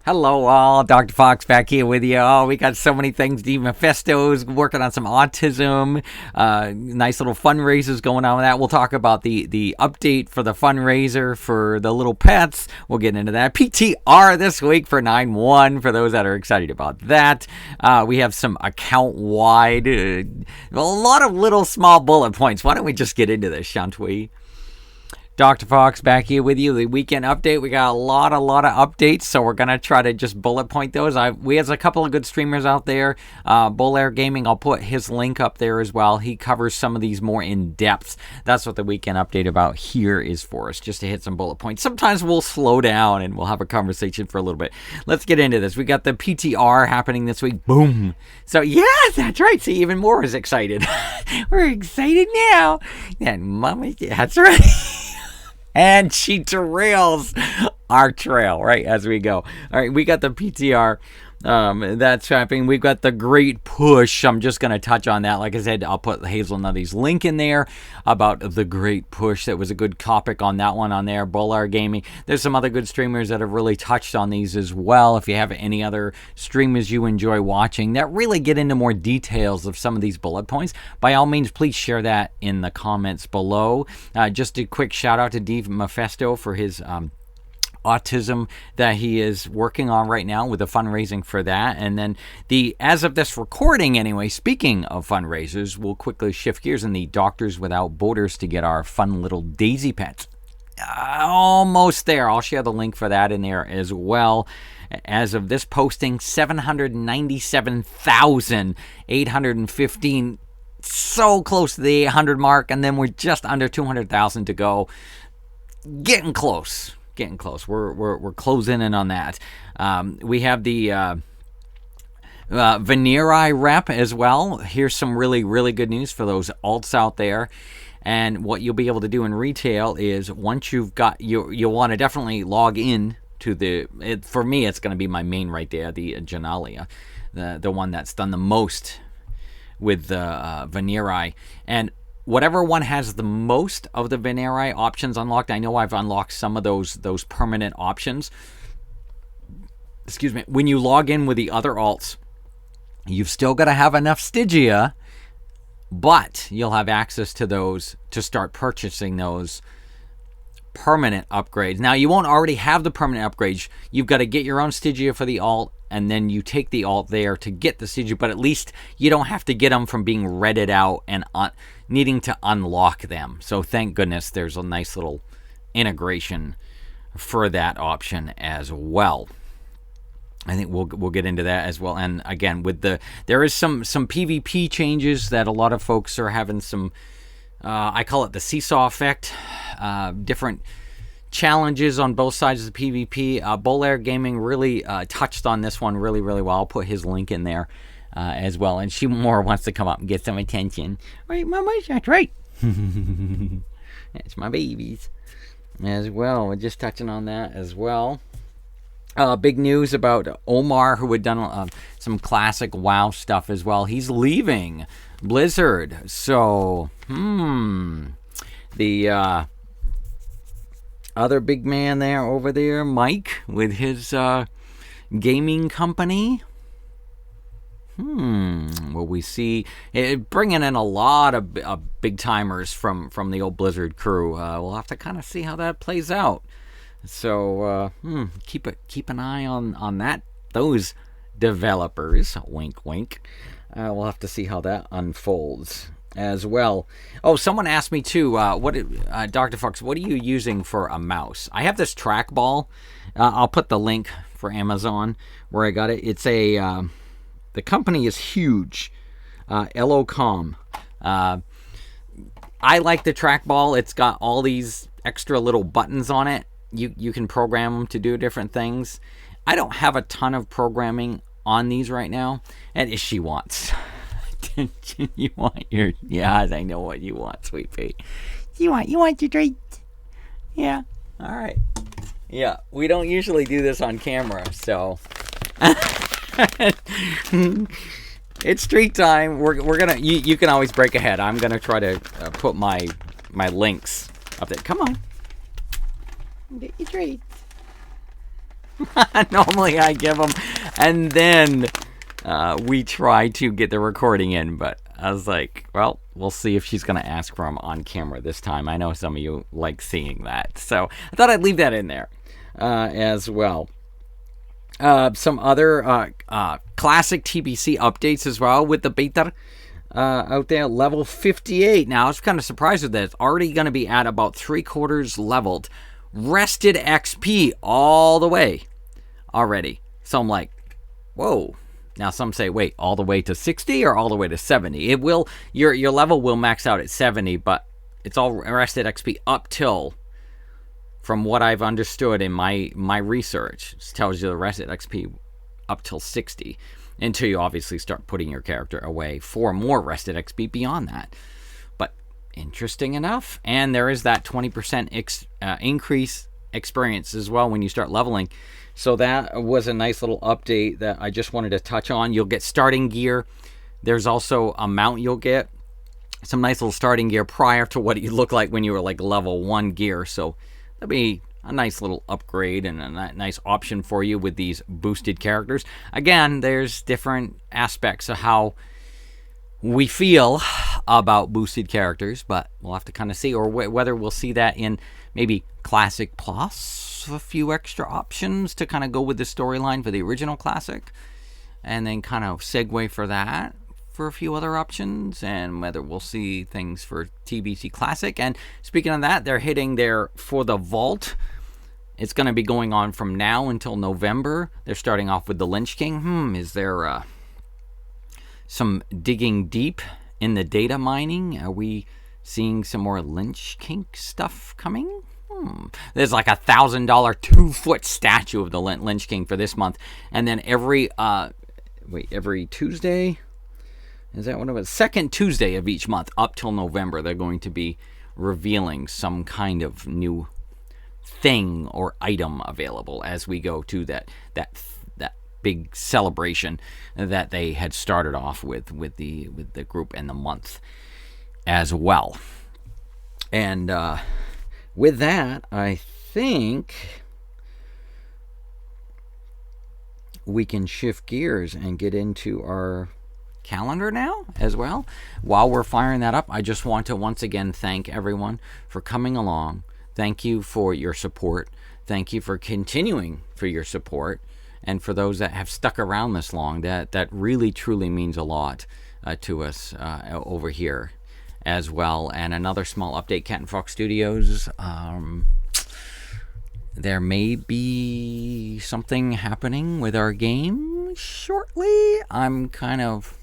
Hello all, Dr. Fox back here with you. Oh, we got so many things. Mephisto's working on some autism, nice little fundraisers going on with that. We'll talk about the update for the fundraiser for the little pets. We'll get into that. PTR this week for 9/1 for those that are excited about that. We have some account-wide, a lot of little small bullet points. Why don't we just get into this, shan't we? Dr. Fox back here with you. The weekend update. We got a lot of updates, so we're going to try to just bullet point those. We have a couple of good streamers out there. Bull Gaming, I'll put his link up there as well. He covers some of these more in depth. That's what the weekend update about here is for us, just to hit some bullet points. Sometimes we'll slow down and we'll have a conversation for a little bit. Let's get into this. We got the PTR happening this week. Boom. So, yeah, that's right. See, even more is excited. We're excited now. And Mama, that's right. And she derails our trail, right, as we go. All right, we got the PTR. That's happening. We've got the great push. I'm just going to touch on that. Like I said, I'll put Hazelnutty's link in there about the great push. That was a good topic on that one on there. Bull Gaming. There's some other good streamers that have really touched on these as well. If you have any other streamers you enjoy watching that really get into more details of some of these bullet points, by all means, please share that in the comments below. Just a quick shout out to Mephisto for his autism that he is working on right now with the fundraising for that. And then as of this recording anyway, speaking of fundraisers, we'll quickly shift gears in the Doctors Without Borders to get our fun little daisy pets. Almost there. I'll share the link for that in there as well. As of this posting, 797,815, so close to the 800 mark, and then we're just under 200,000 to go. Getting close. We're closing in on that. We have the Veneri rep as well. Here's some really good news for those alts out there. And what you'll be able to do in retail is once you've got, you'll want to definitely log in to for me, it's going to be my main right there, the Genalia, the one that's done the most with the Veneri. And whatever one has the most of the Veneri options unlocked, I know I've unlocked some of those permanent options. Excuse me. When you log in with the other alts, you've still got to have enough Stygia, but you'll have access to those to start purchasing those permanent upgrades. Now, you won't already have the permanent upgrades. You've got to get your own Stygia for the alt, and then you take the alt there to get the Stygia, but at least you don't have to get them from being redded out and needing to unlock them. So thank goodness there's a nice little integration for that option as well. I think we'll get into that as well. And again, there is some PvP changes that a lot of folks are having some, I call it the seesaw effect, different challenges on both sides of the PvP. Bull Gaming really touched on this one really well. I'll put his link in there as well. And she more wants to come up and get some attention. Right, Mama? That's right. That's my babies as well. We're just touching on that as well. Big news about Omar, who had done some classic WoW stuff as well. He's leaving Blizzard. So, the other big man there over there, Mike, with his gaming company. Will we see it bringing in a lot of big timers from the old Blizzard crew? We'll have to kind of see how that plays out. So keep an eye on that. Those developers, wink, wink. We'll have to see how that unfolds as well. Oh, someone asked me too. Dr. Fox, what are you using for a mouse? I have this trackball. I'll put the link for Amazon where I got it. It's the company is huge. Elocom. I like the trackball. It's got all these extra little buttons on it. You can program them to do different things. I don't have a ton of programming on these right now. And if she wants. You want your... Yeah, I know what you want, sweet pea. You want your treat. Yeah. All right. Yeah, we don't usually do this on camera, so... It's treat time. We're gonna... You can always break ahead. I'm gonna try to put my links up there. Come on. Get your treat. Normally I give them, and then we try to get the recording in, but I was like, well, we'll see if she's going to ask for them on camera this time. I know some of you like seeing that, so I thought I'd leave that in there as well. Some other classic TBC updates as well with the beta out there, level 58. Now, I was kind of surprised with that. It's already going to be at about 3/4 leveled. Rested XP all the way already. So I'm like, whoa. Now some say, wait, all the way to 60 or all the way to 70? It will, your level will max out at 70, but it's all rested XP up till, from what I've understood in my research, it tells you the rested XP up till 60, until you obviously start putting your character away for more rested XP beyond that. But interesting enough. And there is that 20% increase experience as well when you start leveling. So that was a nice little update that I just wanted to touch on. You'll get starting gear. There's also a mount you'll get. Some nice little starting gear prior to what you look like when you were like level 1 gear. So that'll be a nice little upgrade and a nice option for you with these boosted characters. Again, there's different aspects of how we feel about boosted characters, but we'll have to kind of see, or whether we'll see that in maybe Classic Plus, a few extra options to kind of go with the storyline for the original Classic, and then kind of segue for that for a few other options, and whether we'll see things for TBC Classic. And speaking of that, they're hitting there for the Vault. It's going to be going on from now until November. They're starting off with the Lynch King. Is there some digging deep in the data mining? Are we seeing some more Lynch King stuff coming? There's like $1,000 2-foot statue of the Lynch King for this month, and then every Tuesday, is that what it was? Second Tuesday of each month up till November, they're going to be revealing some kind of new thing or item available as we go to that big celebration that they had started off with the group and the month as well. And with that, I think we can shift gears and get into our calendar now as well. While we're firing that up, I just want to once again thank everyone for coming along. Thank you for your support. Thank you for continuing for your support. And for those that have stuck around this long, that really truly means a lot to us over here as well. And another small update, Cat and Fox Studios. There may be something happening with our game shortly. I'm kind of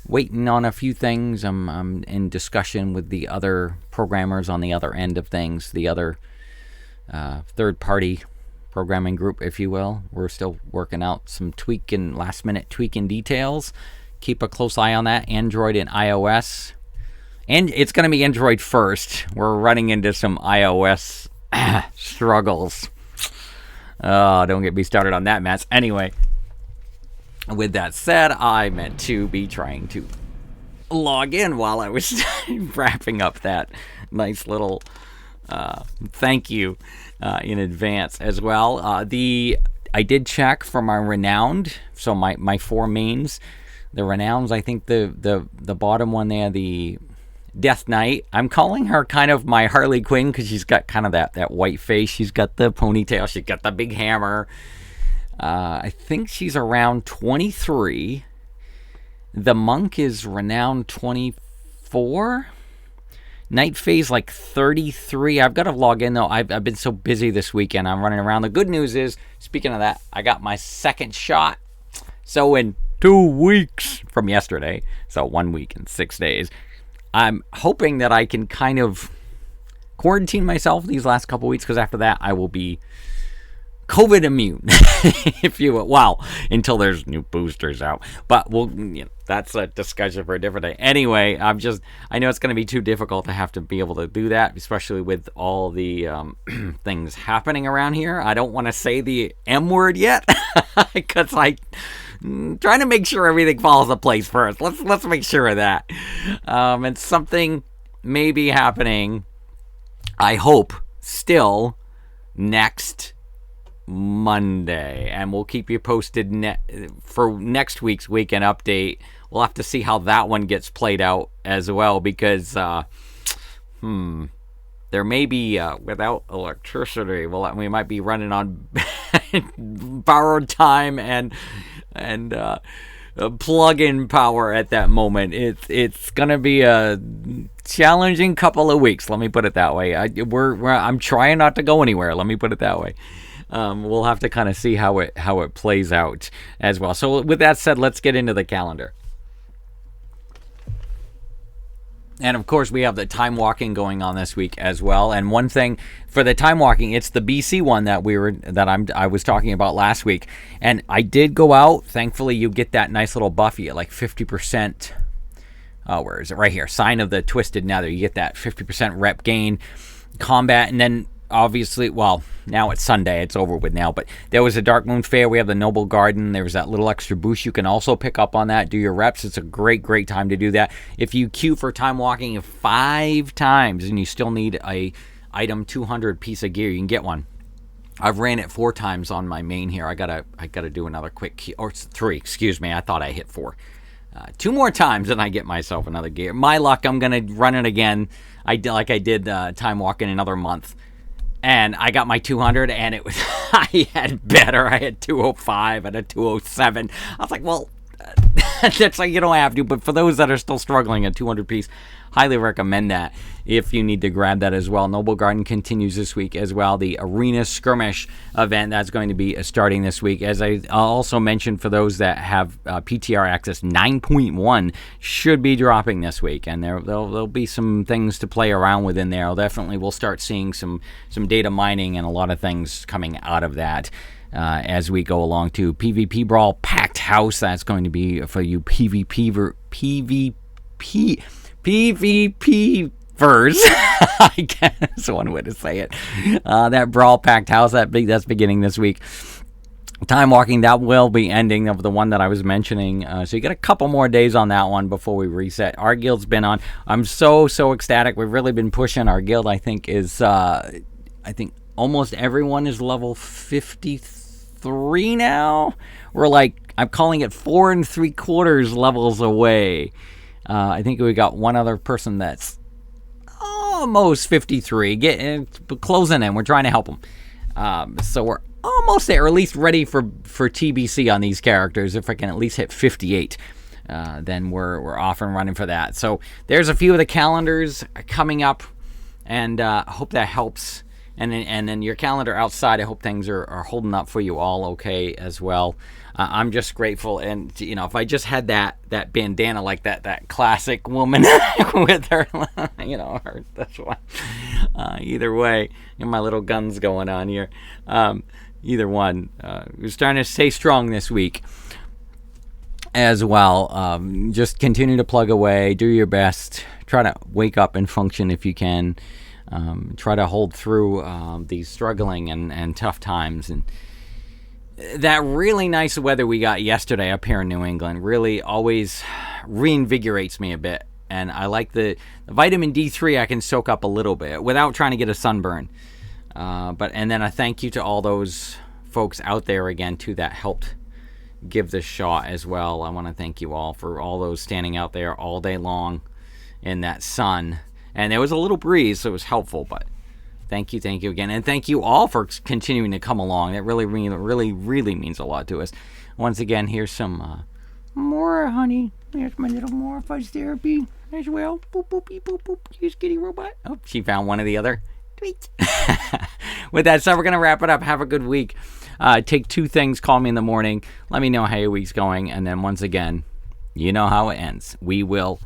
waiting on a few things. I'm in discussion with the other programmers on the other end of things, the other third-party programming group, if you will. We're still working out some last-minute tweaking details. Keep a close eye on that, Android and iOS. And it's going to be Android first. We're running into some iOS struggles. Oh, don't get me started on that mess. Anyway, with that said, I meant to be trying to log in while I was wrapping up that nice little thank you in advance as well. I did check for my renowned, so my 4 mains. The renowns, I think the bottom one there, the Death Knight, I'm calling her kind of my Harley Quinn because she's got kind of that white face. She's got the ponytail. She's got the big hammer. I think she's around 23. The monk is renowned 24. Night phase like 33. I've got to log in though. I've been so busy this weekend. I'm running around. The good news is, speaking of that, I got my second shot. So in 2 weeks from yesterday, so 1 week and 6 days, I'm hoping that I can kind of quarantine myself these last couple weeks, because after that I will be COVID immune, if you will. Well, until there's new boosters out. But that's a discussion for a different day. Anyway, I know it's going to be too difficult to have to be able to do that, especially with all the things happening around here. I don't want to say the M word yet, because I'm trying to make sure everything falls into place first. Let's make sure of that. And something may be happening, I hope, still next Monday, and we'll keep you posted for next week's weekend update. We'll have to see how that one gets played out as well, because there may be without electricity, we might be running on borrowed time and plug-in power at that moment. It's gonna be a challenging couple of weeks. Let me put it that way. I'm trying not to go anywhere. Let me put it that way. We'll have to kind of see how it plays out as well. So with that said, let's get into the calendar. And of course, we have the time walking going on this week as well. And one thing for the time walking, it's the BC one that I was talking about last week. And I did go out. Thankfully, you get that nice little buffy at like 50%. Where is it? Right here. Sign of the Twisted Nether. You get that 50% rep gain, combat, and then obviously, well, now it's Sunday. It's over with now. But there was a Dark Moon Fair. We have the Noble Garden. There was that little extra boost. You can also pick up on that. Do your reps. It's a great time to do that. If you queue for time walking 5 times and you still need a item 200 piece of gear, you can get one. I've ran it 4 times on my main here. I gotta do another quick queue, or 3. Excuse me. I thought I hit 4. 2 more times and I get myself another gear. My luck, I'm gonna run it again. I did time walking another month. And I got my 200, and it was I had better. I had 205 and a 207. I was like, well, that's like, you don't have to. But for those that are still struggling, a 200 piece, highly recommend that if you need to grab that as well. Noble Garden continues this week as well. The Arena Skirmish event, that's going to be starting this week. As I also mentioned, for those that have PTR access, 9.1 should be dropping this week. And there'll be some things to play around with in there. Definitely we'll start seeing some data mining and a lot of things coming out of that. As we go along to PvP Brawl Packed House, that's going to be for you PvPers. I guess one way to say it. That Brawl Packed House, that's beginning this week. Time walking, that will be ending of the one that I was mentioning. So you got a couple more days on that one before we reset. Our guild's been on. I'm so ecstatic. We've really been pushing our guild. I think almost everyone is level 53 now. We're like, I'm calling it 4 3/4 levels away. I think we got one other person that's almost 53, closing in. We're trying to help them. So we're almost there, or at least ready for TBC on these characters. If I can at least hit 58, then we're off and running for that. So there's a few of the calendars coming up, and I hope that helps. And then your calendar outside, I hope things are holding up for you all okay as well. I'm just grateful, and if I just had that bandana like that classic woman with her, that's why. Either way, my little guns going on here. Either one, we're starting to stay strong this week as well. Just continue to plug away, do your best, try to wake up and function if you can. Try to hold through these struggling and tough times. And that really nice weather we got yesterday up here in New England really always reinvigorates me a bit. And I like the vitamin D3 I can soak up a little bit without trying to get a sunburn. And then a thank you to all those folks out there again too that helped give this shot as well. I want to thank you all for all those standing out there all day long in that sun. And there was a little breeze, so it was helpful, but thank you again. And thank you all for continuing to come along. That really means a lot to us. Once again, here's some Mora, honey. There's my little Mora fuzz therapy as well. Boop, boop, beep, boop, boop. Here's kitty robot. Oh, she found one or the other. Tweet. With that said, we're going to wrap it up. Have a good week. Take 2 things. Call me in the morning. Let me know how your week's going. And then once again, you know how it ends. We will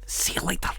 see you later.